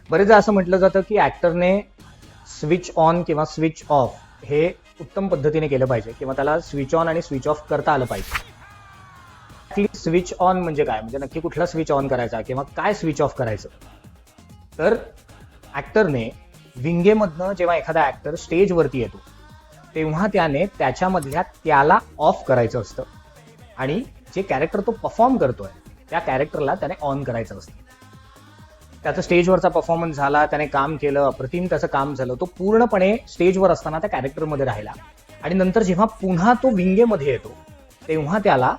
बरेचदा असं म्हटलं जातं की ऍक्टरने स्विच ऑन किंवा स्विच ऑफ हे उत्तम पद्धतीने केलं पाहिजे किंवा त्याला स्विच ऑन आणि स्विच ऑफ करता आलं पाहिजे. स्विच ऑन म्हणजे काय, म्हणजे नक्की कुठला स्विच ऑन करायचा किंवा काय स्विच ऑफ करायचं. तर ऍक्टरने विंगेमधनं जेव्हा एखादा ऍक्टर स्टेजवरती येतो तेव्हा त्याने त्याच्यामधल्या त्याला ऑफ करायचं असतं आणि जे कॅरेक्टर तो परफॉर्म करतोय त्या कॅरेक्टरला त्याने ऑन करायचं असतं. त्याचा स्टेजवरचा परफॉर्मन्स झाला, त्याने काम केलं, अप्रतिम त्याचं काम झालं, तो पूर्णपणे स्टेजवर असताना त्या कॅरेक्टरमध्ये राहिला आणि नंतर जेव्हा पुन्हा तो विंगेमध्ये येतो तेव्हा त्याला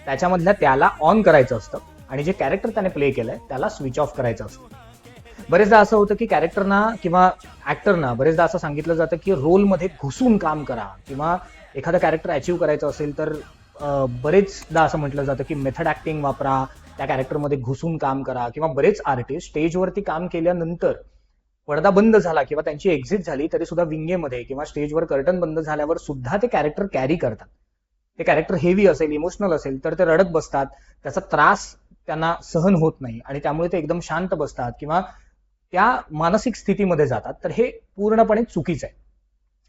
त्याच्यामधल्या त्याला ऑन करायचं असतं आणि जे कॅरेक्टर त्याने प्ले केलंय त्याला स्विच ऑफ करायचं असतं. बरेचदा असं होतं की कॅरेक्टरना किंवा ऍक्टरना बरेचदा असं सांगितलं जातं की रोलमध्ये घुसून काम करा किंवा एखादं कॅरेक्टर अचीव्ह करायचं असेल तर बरेचदा असं म्हटलं जातं की मेथड ऍक्टिंग वापरा, त्या कॅरेक्टरमध्ये घुसून काम करा. किंवा बरेच आर्टिस्ट स्टेजवरती काम केल्यानंतर पडदा बंद झाला किंवा त्यांची एक्झिट झाली तरी सुद्धा विंगेमध्ये किंवा स्टेजवर कर्टन बंद झाल्यावर सुद्धा ते कॅरेक्टर कॅरी करतात. ते कॅरेक्टर हेवी असेल, इमोशनल असेल तर ते रडत बसतात, त्याचा त्रास त्यांना सहन होत नाही आणि त्यामुळे ते एकदम शांत बसतात किंवा त्या मानसिक स्थितीमध्ये जातात. तर हे पूर्णपणे चुकीचं आहे.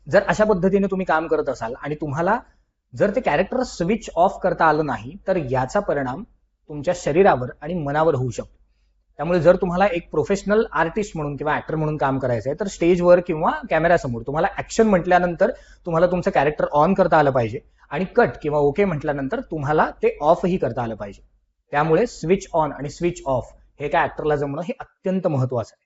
जर अशा पद्धतीने तुम्ही काम करत असाल आणि तुम्हाला जर ते कॅरेक्टर स्विच ऑफ करता आलं नाही तर याचा परिणाम तुमच्या शरीरावर आणि मनावर होऊ शकतो. त्यामुळे जर तुम्हाला एक प्रोफेशनल आर्टिस्ट म्हणून किंवा ऍक्टर म्हणून काम करायचं आहे तर स्टेजवर किंवा कॅमेऱ्यासमोर तुम्हाला ऍक्शन म्हटल्यानंतर तुम्हाला तुमचं कॅरेक्टर ऑन करता आलं पाहिजे आणि कट किंवा ओके म्हटल्यानंतर तुम्हाला ते ऑफही करता आलं पाहिजे. त्यामुळे स्विच ऑन आणि स्विच ऑफ हे काय ऍक्टरला जमणं हे अत्यंत महत्वाचं आहे.